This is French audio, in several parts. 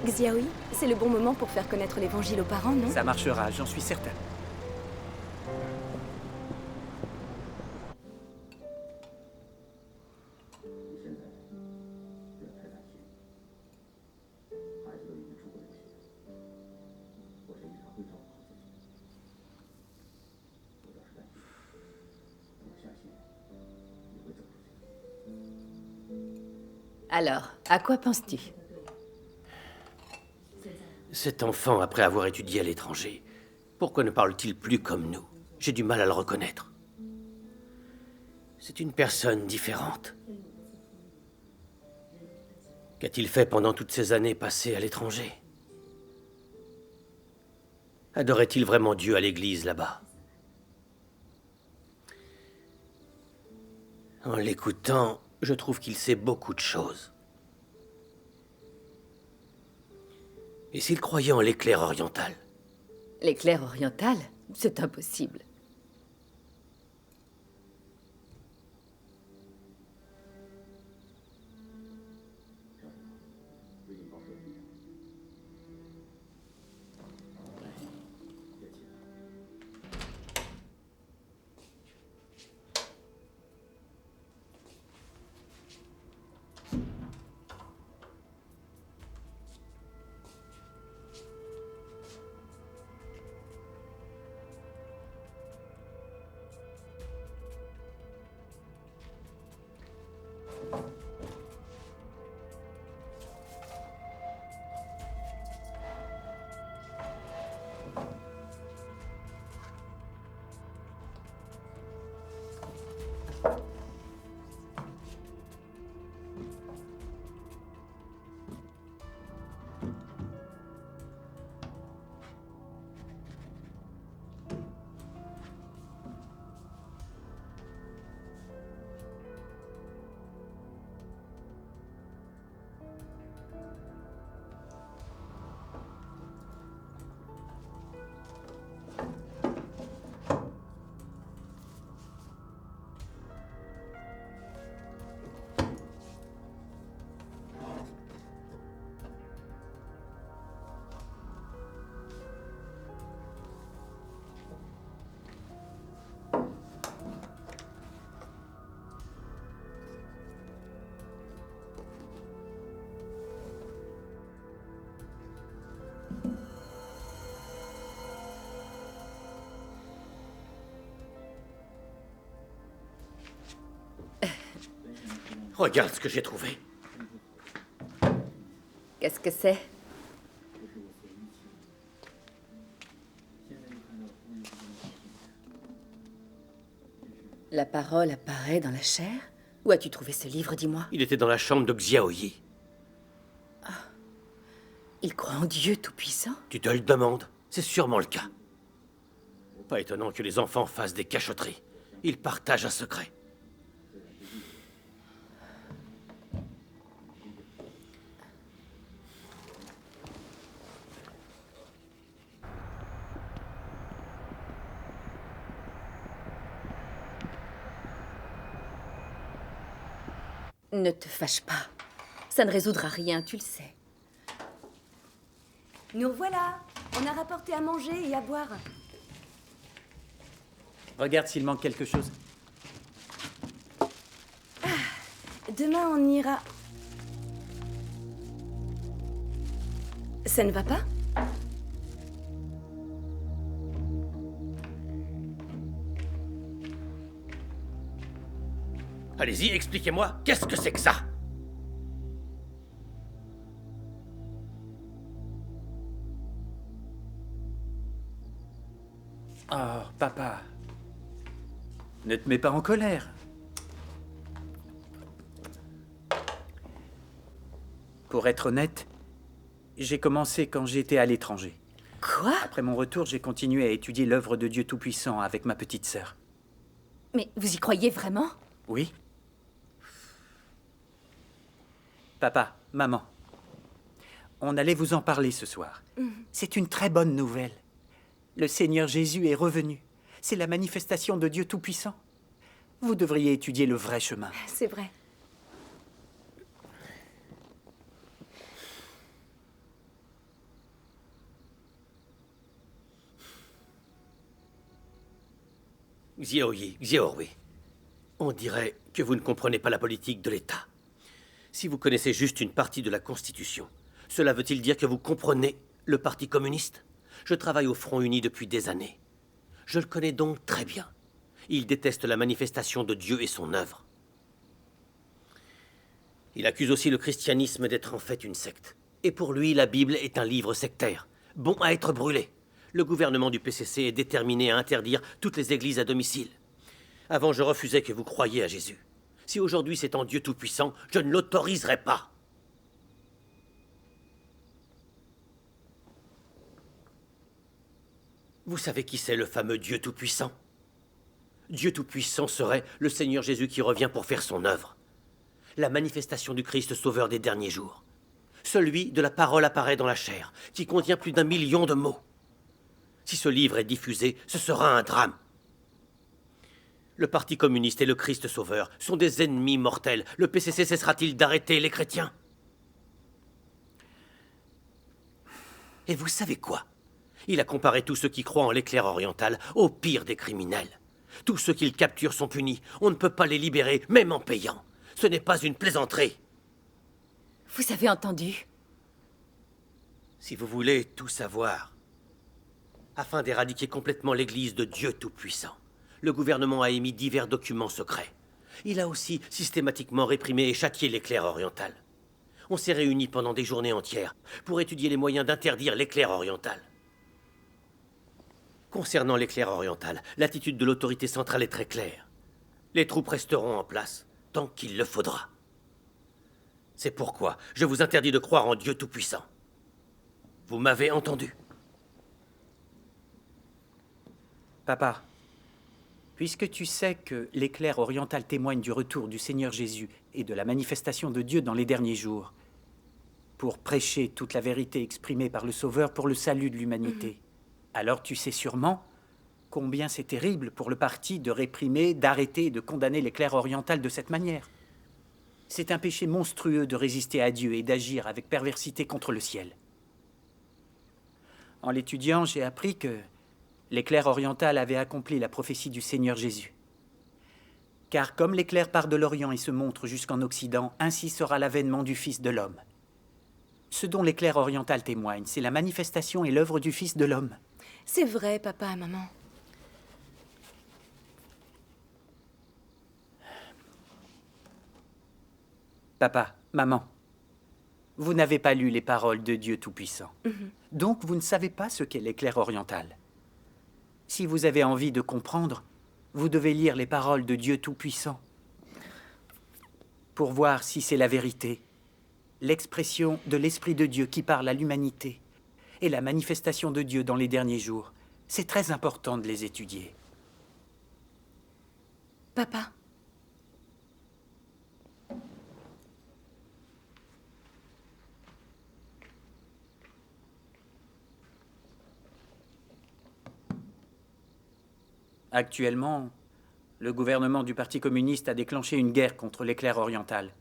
Xiaoyi, c'est le bon moment pour faire connaître l'évangile aux parents, non? Ça marchera, j'en suis certain. Alors, à quoi penses-tu? Cet enfant, après avoir étudié à l'étranger, pourquoi ne parle-t-il plus comme nous? J'ai du mal à le reconnaître. C'est une personne différente. Qu'a-t-il fait pendant toutes ces années passées à l'étranger? Adorait-il vraiment Dieu à l'église là-bas? En l'écoutant, je trouve qu'il sait beaucoup de choses. Et s'il croyait en l'éclair oriental? L'éclair oriental? C'est impossible. Regarde ce que j'ai trouvé. Qu'est-ce que c'est? La parole apparaît dans la chair? Où as-tu trouvé ce livre, dis-moi? Il était dans la chambre de Xiaoyi. Il croit en Dieu Tout-Puissant? Tu te le demandes? C'est sûrement le cas. Pas étonnant que les enfants fassent des cachotteries. Ils partagent un secret. Ne te fâche pas. Ça ne résoudra rien, tu le sais. Nous revoilà. On a rapporté à manger et à boire. Regarde s'il manque quelque chose. Demain, on ira... Ça ne va pas? Allez-y, expliquez-moi, qu'est-ce que c'est que ça? Oh, papa. Ne te mets pas en colère. Pour être honnête, j'ai commencé quand j'étais à l'étranger. Quoi? Après mon retour, j'ai continué à étudier l'œuvre de Dieu Tout-Puissant avec ma petite sœur. Mais vous y croyez vraiment? Oui. Papa, maman, on allait vous en parler ce soir. C'est une très bonne nouvelle. Le Seigneur Jésus est revenu. C'est la manifestation de Dieu Tout-Puissant. Vous devriez étudier le vrai chemin. C'est vrai. Xiaoyi, Xiaorui, on dirait que vous ne comprenez pas la politique de l'État. Si vous connaissez juste une partie de la Constitution, cela veut-il dire que vous comprenez le Parti communiste? Je travaille au Front Uni depuis des années. Je le connais donc très bien. Il déteste la manifestation de Dieu et son œuvre. Il accuse aussi le christianisme d'être en fait une secte. Et pour lui, la Bible est un livre sectaire, bon à être brûlé. Le gouvernement du PCC est déterminé à interdire toutes les églises à domicile. Avant, je refusais que vous croyiez à Jésus. Si aujourd'hui c'est en Dieu Tout-Puissant, je ne l'autoriserai pas. Vous savez qui c'est le fameux Dieu Tout-Puissant? Dieu Tout-Puissant serait le Seigneur Jésus qui revient pour faire son œuvre. La manifestation du Christ sauveur des derniers jours. Celui de la parole apparaît dans la chair, qui contient plus d'1 million de mots. Si ce livre est diffusé, ce sera un drame. Le Parti communiste et le Christ sauveur sont des ennemis mortels. Le PCC cessera-t-il d'arrêter les chrétiens? Et vous savez quoi? Il a comparé tous ceux qui croient en l'éclair oriental au pire des criminels. Tous ceux qu'il capture sont punis. On ne peut pas les libérer, même en payant. Ce n'est pas une plaisanterie. Vous avez entendu? Si vous voulez tout savoir, afin d'éradiquer complètement l'Église de Dieu Tout-Puissant, le gouvernement a émis divers documents secrets. Il a aussi systématiquement réprimé et châtié l'éclair oriental. On s'est réunis pendant des journées entières pour étudier les moyens d'interdire l'éclair oriental. Concernant l'éclair oriental, l'attitude de l'autorité centrale est très claire. Les troupes resteront en place tant qu'il le faudra. C'est pourquoi je vous interdis de croire en Dieu Tout-Puissant. Vous m'avez entendu? Papa, puisque tu sais que l'éclair oriental témoigne du retour du Seigneur Jésus et de la manifestation de Dieu dans les derniers jours, pour prêcher toute la vérité exprimée par le Sauveur pour le salut de l'humanité, alors tu sais sûrement combien c'est terrible pour le parti de réprimer, d'arrêter et de condamner l'éclair oriental de cette manière. C'est un péché monstrueux de résister à Dieu et d'agir avec perversité contre le ciel. En l'étudiant, j'ai appris que l'éclair oriental avait accompli la prophétie du Seigneur Jésus. Car comme l'éclair part de l'Orient et se montre jusqu'en Occident, ainsi sera l'avènement du Fils de l'homme. Ce dont l'éclair oriental témoigne, c'est la manifestation et l'œuvre du Fils de l'homme. C'est vrai, papa et maman. Papa, maman, vous n'avez pas lu les paroles de Dieu Tout-Puissant. Donc vous ne savez pas ce qu'est l'éclair oriental. Si vous avez envie de comprendre, vous devez lire les paroles de Dieu Tout-Puissant pour voir si c'est la vérité, l'expression de l'Esprit de Dieu qui parle à l'humanité et la manifestation de Dieu dans les derniers jours. C'est très important de les étudier. Papa, Actuellement, le gouvernement du Parti communiste a déclenché une guerre contre l'éclair oriental.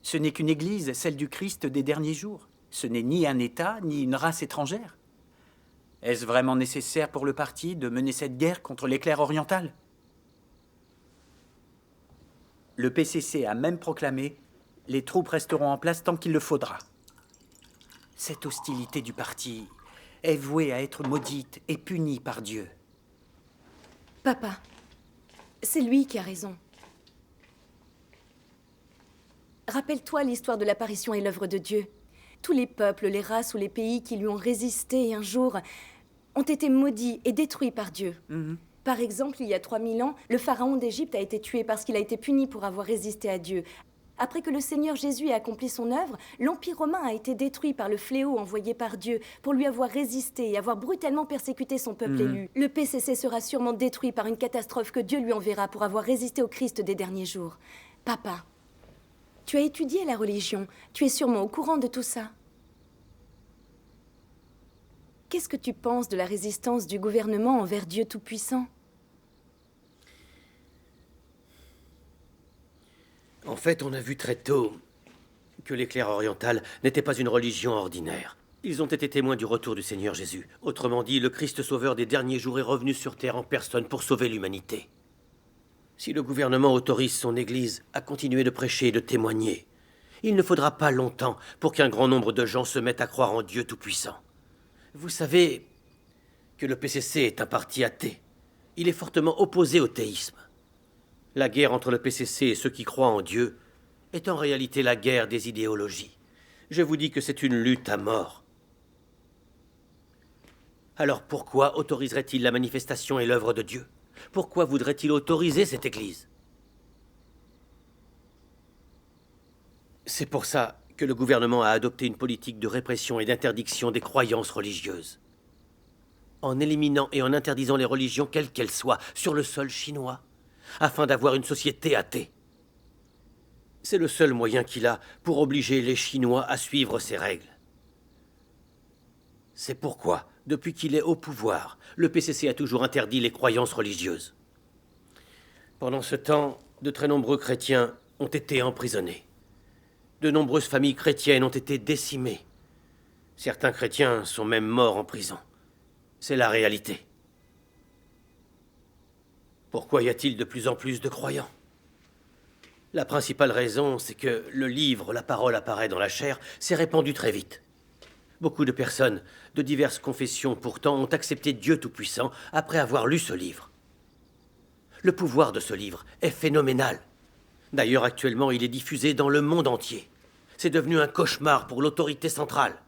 Ce n'est qu'une église, celle du Christ des derniers jours. Ce n'est ni un État, ni une race étrangère. Est-ce vraiment nécessaire pour le parti de mener cette guerre contre l'éclair oriental? Le PCC a même proclamé « Les troupes resteront en place tant qu'il le faudra ». Cette hostilité du parti est vouée à être maudite et punie par Dieu. papa, c'est lui qui a raison. Rappelle-toi l'histoire de l'apparition et l'œuvre de Dieu. Tous les peuples, les races ou les pays qui lui ont résisté un jour ont été maudits et détruits par Dieu. Par exemple, il y a 3000 ans, le pharaon d'Égypte a été tué parce qu'il a été puni pour avoir résisté à Dieu. Après que le Seigneur Jésus ait accompli son œuvre, l'Empire romain a été détruit par le fléau envoyé par Dieu pour lui avoir résisté et avoir brutalement persécuté son peuple élu. Le PCC sera sûrement détruit par une catastrophe que Dieu lui enverra pour avoir résisté au Christ des derniers jours. Papa, tu as étudié la religion. Tu es sûrement au courant de tout ça. Qu'est-ce que tu penses de la résistance du gouvernement envers Dieu Tout-Puissant ? En fait, on a vu très tôt que l'éclair oriental n'était pas une religion ordinaire. Ils ont été témoins du retour du Seigneur Jésus. Autrement dit, le Christ sauveur des derniers jours est revenu sur terre en personne pour sauver l'humanité. Si le gouvernement autorise son Église à continuer de prêcher et de témoigner, il ne faudra pas longtemps pour qu'un grand nombre de gens se mettent à croire en Dieu Tout-Puissant. Vous savez que le PCC est un parti athée. Il est fortement opposé au théisme. La guerre entre le PCC et ceux qui croient en Dieu est en réalité la guerre des idéologies. Je vous dis que c'est une lutte à mort. Alors pourquoi autoriserait-il la manifestation et l'œuvre de Dieu? Pourquoi voudrait-il autoriser cette Église? C'est pour ça que le gouvernement a adopté une politique de répression et d'interdiction des croyances religieuses. En éliminant et en interdisant les religions quelles qu'elles soient sur le sol chinois, afin d'avoir une société athée. C'est le seul moyen qu'il a pour obliger les Chinois à suivre ses règles. C'est pourquoi, depuis qu'il est au pouvoir, le PCC a toujours interdit les croyances religieuses. Pendant ce temps, de très nombreux chrétiens ont été emprisonnés. De nombreuses familles chrétiennes ont été décimées. Certains chrétiens sont même morts en prison. C'est la réalité. Pourquoi y a-t-il de plus en plus de croyants? La principale raison, c'est que le livre La parole apparaît dans la chair s'est répandu très vite. Beaucoup de personnes de diverses confessions pourtant ont accepté Dieu Tout-Puissant après avoir lu ce livre. Le pouvoir de ce livre est phénoménal. D'ailleurs, actuellement, il est diffusé dans le monde entier. C'est devenu un cauchemar pour l'autorité centrale.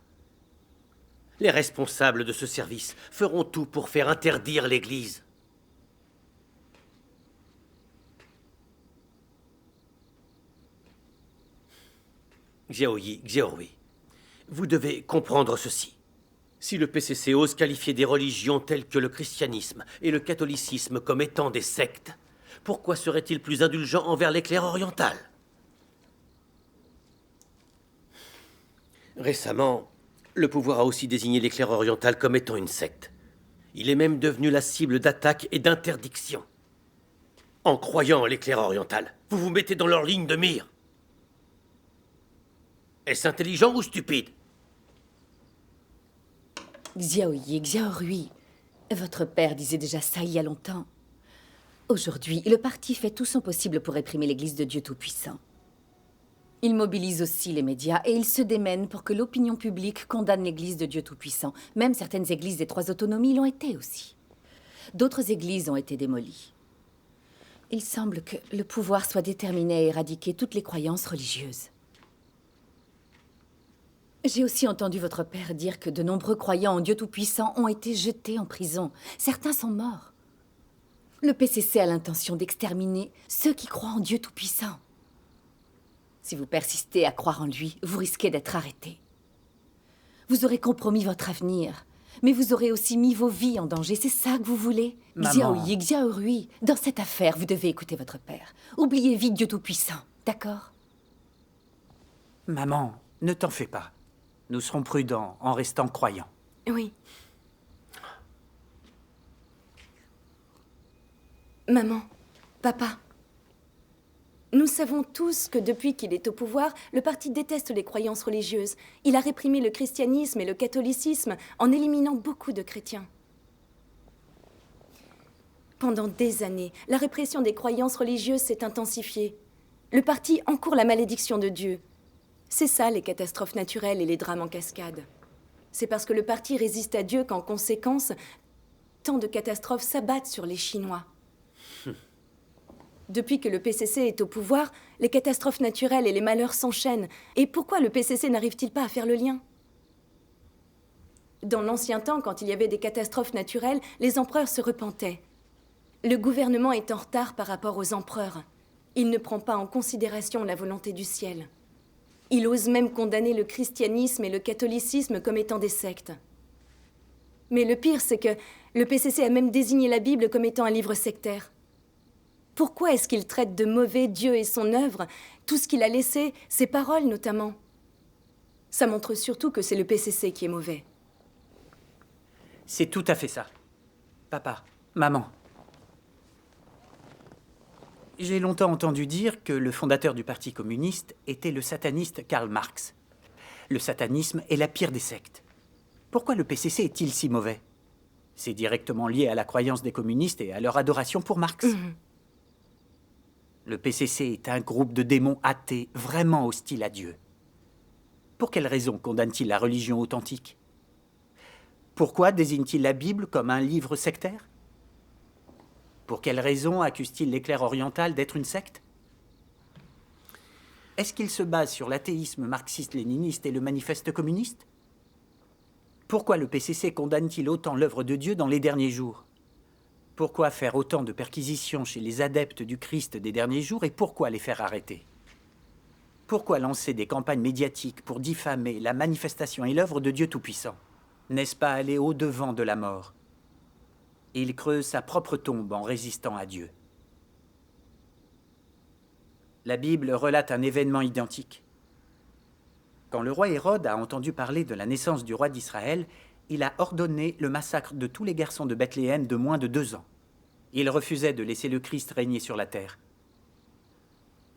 Les responsables de ce service feront tout pour faire interdire l'Église. Xiaoyi, Xiaorui, vous devez comprendre ceci. Si le PCC ose qualifier des religions telles que le christianisme et le catholicisme comme étant des sectes, pourquoi serait-il plus indulgent envers l'éclair oriental? Récemment, le pouvoir a aussi désigné l'éclair oriental comme étant une secte. Il est même devenu la cible d'attaques et d'interdictions. En croyant en l'éclair oriental, vous vous mettez dans leur ligne de mire. Est-ce intelligent ou stupide? Xiaoyi, Xiaorui, votre père disait déjà ça il y a longtemps. Aujourd'hui, le parti fait tout son possible pour réprimer l'Église de Dieu Tout-Puissant. Il mobilise aussi les médias et il se démène pour que l'opinion publique condamne l'Église de Dieu Tout-Puissant. Même certaines églises des 3 autonomies l'ont été aussi. D'autres églises ont été démolies. Il semble que le pouvoir soit déterminé à éradiquer toutes les croyances religieuses. J'ai aussi entendu votre père dire que de nombreux croyants en Dieu Tout-Puissant ont été jetés en prison. Certains sont morts. Le PCC a l'intention d'exterminer ceux qui croient en Dieu Tout-Puissant. Si vous persistez à croire en lui, vous risquez d'être arrêté. Vous aurez compromis votre avenir, mais vous aurez aussi mis vos vies en danger. C'est ça que vous voulez? Maman. Xiaoyi, Xiaorui, dans cette affaire, vous devez écouter votre père. Oubliez vite Dieu Tout-Puissant, d'accord? Maman, ne t'en fais pas. Nous serons prudents en restant croyants. Oui. Maman, papa, nous savons tous que depuis qu'il est au pouvoir, le parti déteste les croyances religieuses. Il a réprimé le christianisme et le catholicisme en éliminant beaucoup de chrétiens. Pendant des années, la répression des croyances religieuses s'est intensifiée. Le parti encourt la malédiction de Dieu. C'est ça, les catastrophes naturelles et les drames en cascade. C'est parce que le parti résiste à Dieu qu'en conséquence, tant de catastrophes s'abattent sur les Chinois. Depuis que le PCC est au pouvoir, les catastrophes naturelles et les malheurs s'enchaînent. Et pourquoi le PCC n'arrive-t-il pas à faire le lien? Dans l'ancien temps, quand il y avait des catastrophes naturelles, les empereurs se repentaient. Le gouvernement est en retard par rapport aux empereurs. Il ne prend pas en considération la volonté du ciel. Il ose même condamner le christianisme et le catholicisme comme étant des sectes. Mais le pire, c'est que le PCC a même désigné la Bible comme étant un livre sectaire. Pourquoi est-ce qu'il traite de mauvais Dieu et son œuvre, tout ce qu'il a laissé, ses paroles notamment? Ça montre surtout que c'est le PCC qui est mauvais. C'est tout à fait ça. Papa, maman. J'ai longtemps entendu dire que le fondateur du Parti communiste était le sataniste Karl Marx. Le satanisme est la pire des sectes. Pourquoi le PCC est-il si mauvais? C'est directement lié à la croyance des communistes et à leur adoration pour Marx. Le PCC est un groupe de démons athées, vraiment hostiles à Dieu. Pour quelle raison condamne-t-il la religion authentique? Pourquoi désigne-t-il la Bible comme un livre sectaire? Pour quelle raison accuse-t-il l'Éclair oriental d'être une secte? Est-ce qu'il se base sur l'athéisme marxiste-léniniste et le manifeste communiste? Pourquoi le PCC condamne-t-il autant l'œuvre de Dieu dans les derniers jours? Pourquoi faire autant de perquisitions chez les adeptes du Christ des derniers jours et pourquoi les faire arrêter? Pourquoi lancer des campagnes médiatiques pour diffamer la manifestation et l'œuvre de Dieu Tout-Puissant? N'est-ce pas aller au-devant de la mort? Il creuse sa propre tombe en résistant à Dieu. La Bible relate un événement identique. Quand le roi Hérode a entendu parler de la naissance du roi d'Israël, il a ordonné le massacre de tous les garçons de Bethléem de moins de 2 ans. Il refusait de laisser le Christ régner sur la terre.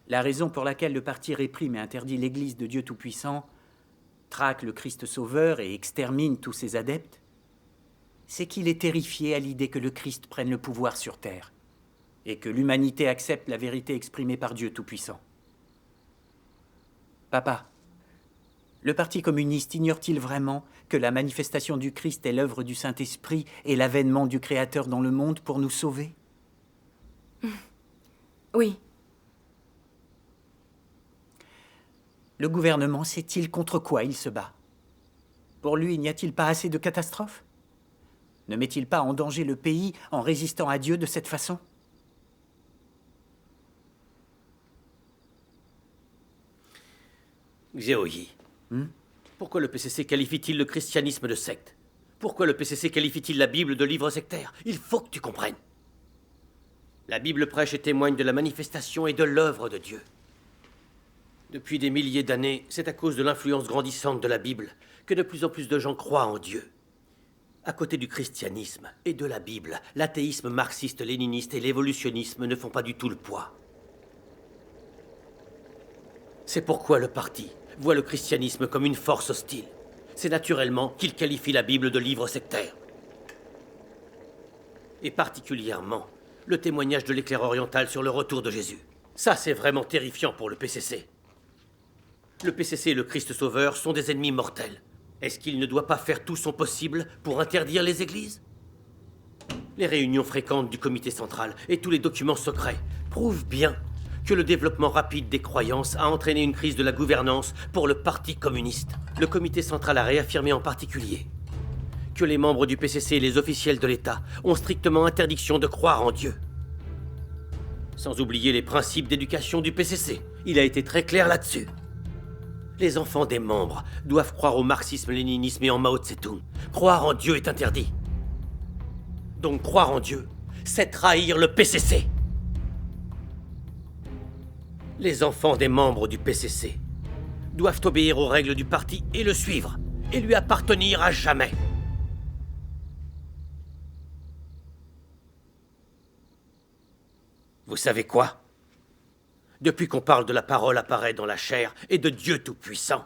La raison pour laquelle le parti réprime et interdit l'Église de Dieu Tout-Puissant, traque le Christ Sauveur et extermine tous ses adeptes, c'est qu'il est terrifié à l'idée que le Christ prenne le pouvoir sur terre et que l'humanité accepte la vérité exprimée par Dieu Tout-Puissant. Papa, le Parti communiste ignore-t-il vraiment que la manifestation du Christ est l'œuvre du Saint-Esprit et l'avènement du Créateur dans le monde pour nous sauver? Oui. Le gouvernement sait-il contre quoi il se bat? Pour lui, n'y a-t-il pas assez de catastrophes? Ne met-il pas en danger le pays en résistant à Dieu de cette façon? Xiaoyi, pourquoi le PCC qualifie-t-il le christianisme de secte? Pourquoi le PCC qualifie-t-il la Bible de livre sectaire? Il faut que tu comprennes. La Bible prêche et témoigne de la manifestation et de l'œuvre de Dieu. Depuis des milliers d'années, c'est à cause de l'influence grandissante de la Bible que de plus en plus de gens croient en Dieu. À côté du christianisme et de la Bible, l'athéisme marxiste-léniniste et l'évolutionnisme ne font pas du tout le poids. C'est pourquoi le parti voit le christianisme comme une force hostile. C'est naturellement qu'il qualifie la Bible de livre sectaire. Et particulièrement, le témoignage de l'Éclair oriental sur le retour de Jésus. Ça, c'est vraiment terrifiant pour le PCC. Le PCC et le Christ Sauveur sont des ennemis mortels. Est-ce qu'il ne doit pas faire tout son possible pour interdire les églises? Les réunions fréquentes du comité central et tous les documents secrets prouvent bien que le développement rapide des croyances a entraîné une crise de la gouvernance pour le Parti communiste. Le comité central a réaffirmé en particulier que les membres du PCC et les officiels de l'État ont strictement interdiction de croire en Dieu. Sans oublier les principes d'éducation du PCC. Il a été très clair là-dessus. Les enfants des membres doivent croire au marxisme-léninisme et en Mao Tse-tung. Croire en Dieu est interdit. Donc croire en Dieu, c'est trahir le PCC. Les enfants des membres du PCC doivent obéir aux règles du parti et le suivre, et lui appartenir à jamais. Vous savez quoi? Depuis qu'on parle de la parole apparaît dans la chair et de Dieu Tout-Puissant,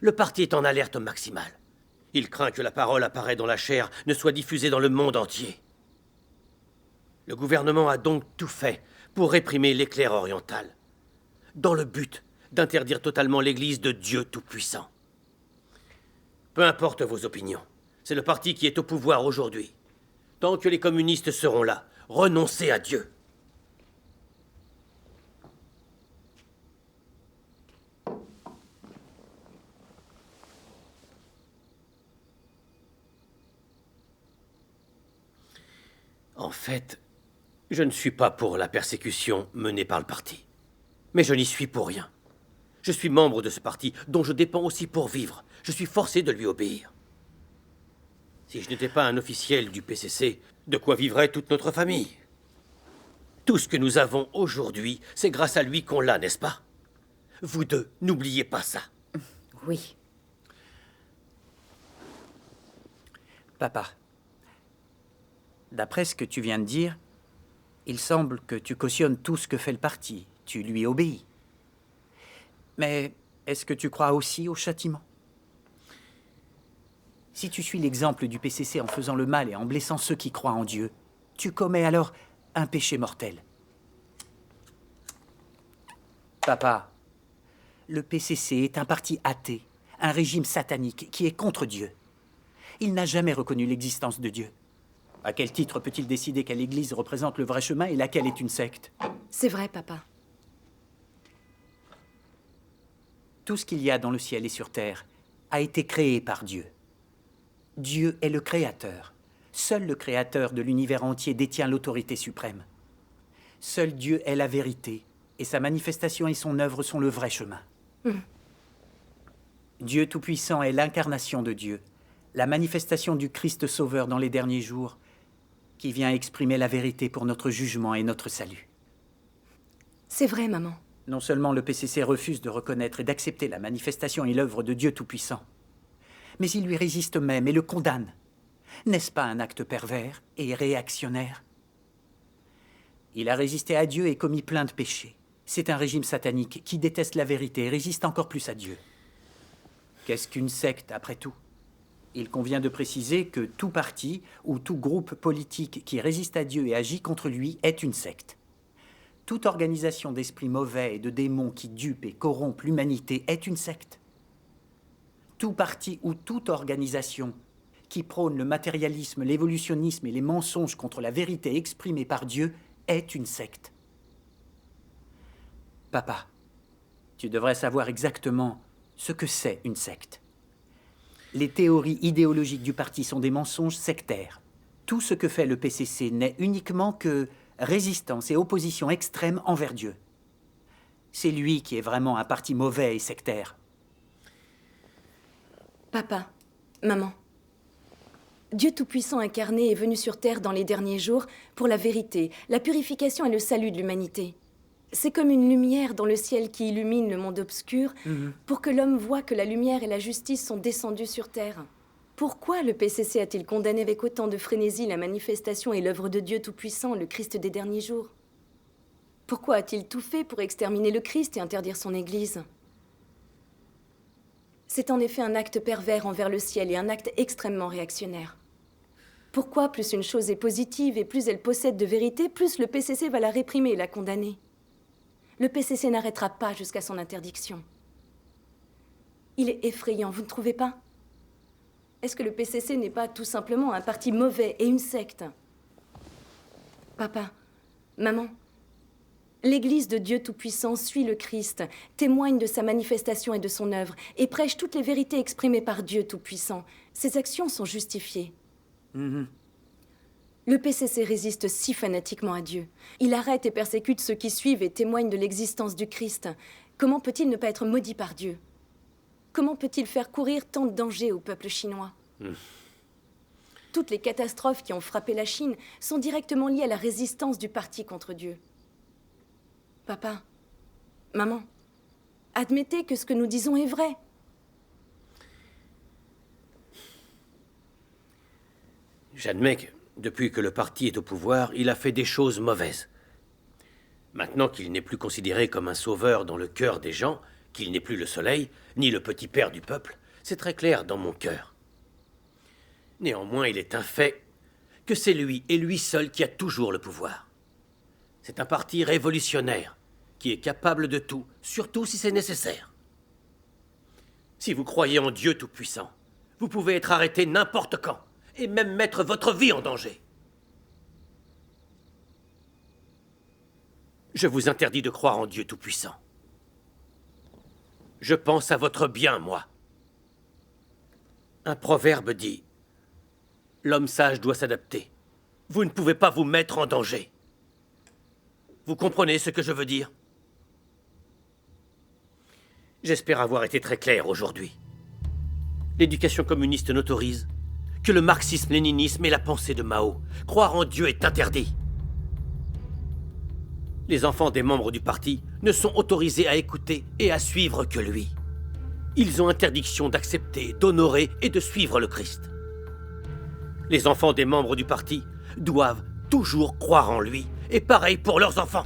le parti est en alerte maximale. Il craint que la parole apparaît dans la chair ne soit diffusée dans le monde entier. Le gouvernement a donc tout fait pour réprimer l'Éclair oriental, dans le but d'interdire totalement l'Église de Dieu Tout-Puissant. Peu importe vos opinions, c'est le parti qui est au pouvoir aujourd'hui. Tant que les communistes seront là, renoncez à Dieu. En fait, je ne suis pas pour la persécution menée par le parti. Mais je n'y suis pour rien. Je suis membre de ce parti dont je dépends aussi pour vivre. Je suis forcé de lui obéir. Si je n'étais pas un officiel du PCC, de quoi vivrait toute notre famille? Tout ce que nous avons aujourd'hui, c'est grâce à lui qu'on l'a, n'est-ce pas? Vous deux, n'oubliez pas ça. Oui. Papa, d'après ce que tu viens de dire, il semble que tu cautionnes tout ce que fait le parti. Tu lui obéis. Mais est-ce que tu crois aussi au châtiment? Si tu suis l'exemple du PCC en faisant le mal et en blessant ceux qui croient en Dieu, tu commets alors un péché mortel. Papa, le PCC est un parti athée, un régime satanique qui est contre Dieu. Il n'a jamais reconnu l'existence de Dieu. À quel titre peut-il décider quelle église représente le vrai chemin et laquelle est une secte? C'est vrai, papa. Tout ce qu'il y a dans le ciel et sur terre a été créé par Dieu. Dieu est le créateur. Seul le créateur de l'univers entier détient l'autorité suprême. Seul Dieu est la vérité, et sa manifestation et son œuvre sont le vrai chemin. Dieu Tout-Puissant est l'incarnation de Dieu, la manifestation du Christ Sauveur dans les derniers jours, qui vient exprimer la vérité pour notre jugement et notre salut. C'est vrai, maman. Non seulement le PCC refuse de reconnaître et d'accepter la manifestation et l'œuvre de Dieu Tout-Puissant, mais il lui résiste même et le condamne. N'est-ce pas un acte pervers et réactionnaire? Il a résisté à Dieu et commis plein de péchés. C'est un régime satanique qui déteste la vérité et résiste encore plus à Dieu. Qu'est-ce qu'une secte, après tout? Il convient de préciser que tout parti ou tout groupe politique qui résiste à Dieu et agit contre lui est une secte. Toute organisation d'esprits mauvais et de démons qui dupent et corrompent l'humanité est une secte. Tout parti ou toute organisation qui prône le matérialisme, l'évolutionnisme et les mensonges contre la vérité exprimée par Dieu est une secte. Papa, tu devrais savoir exactement ce que c'est une secte. Les théories idéologiques du parti sont des mensonges sectaires. Tout ce que fait le PCC n'est uniquement que résistance et opposition extrême envers Dieu. C'est lui qui est vraiment un parti mauvais et sectaire. Papa, maman, Dieu Tout-Puissant incarné est venu sur terre dans les derniers jours pour la vérité, la purification et le salut de l'humanité. C'est comme une lumière dans le ciel qui illumine le monde obscur pour que l'homme voie que la lumière et la justice sont descendues sur terre. Pourquoi le PCC a-t-il condamné avec autant de frénésie la manifestation et l'œuvre de Dieu Tout-Puissant, le Christ des derniers jours? Pourquoi a-t-il tout fait pour exterminer le Christ et interdire son Église? C'est en effet un acte pervers envers le ciel et un acte extrêmement réactionnaire. Pourquoi plus une chose est positive et plus elle possède de vérité, plus le PCC va la réprimer et la condamner? Le PCC n'arrêtera pas jusqu'à son interdiction. Il est effrayant, vous ne trouvez pas? Est-ce que le PCC n'est pas tout simplement un parti mauvais et une secte? Papa, maman, l'Église de Dieu Tout-Puissant suit le Christ, témoigne de sa manifestation et de son œuvre, et prêche toutes les vérités exprimées par Dieu Tout-Puissant. Ses actions sont justifiées. Le PCC résiste si fanatiquement à Dieu. Il arrête et persécute ceux qui suivent et témoignent de l'existence du Christ. Comment peut-il ne pas être maudit par Dieu? Comment peut-il faire courir tant de dangers au peuple chinois? Toutes les catastrophes qui ont frappé la Chine sont directement liées à la résistance du parti contre Dieu. Papa, maman, admettez que ce que nous disons est vrai. J'admets que, depuis que le parti est au pouvoir, il a fait des choses mauvaises. Maintenant qu'il n'est plus considéré comme un sauveur dans le cœur des gens, qu'il n'est plus le soleil, ni le petit père du peuple, c'est très clair dans mon cœur. Néanmoins, il est un fait que c'est lui et lui seul qui a toujours le pouvoir. C'est un parti révolutionnaire qui est capable de tout, surtout si c'est nécessaire. Si vous croyez en Dieu Tout-Puissant, vous pouvez être arrêté n'importe quand et même mettre votre vie en danger. Je vous interdis de croire en Dieu Tout-Puissant. Je pense à votre bien, moi. Un proverbe dit « L'homme sage doit s'adapter. Vous ne pouvez pas vous mettre en danger. » Vous comprenez ce que je veux dire? J'espère avoir été très clair aujourd'hui. L'éducation communiste n'autorise que le marxisme-léninisme et la pensée de Mao. Croire en Dieu est interdit. Les enfants des membres du parti ne sont autorisés à écouter et à suivre que lui. Ils ont interdiction d'accepter, d'honorer et de suivre le Christ. Les enfants des membres du parti doivent toujours croire en lui, et pareil pour leurs enfants.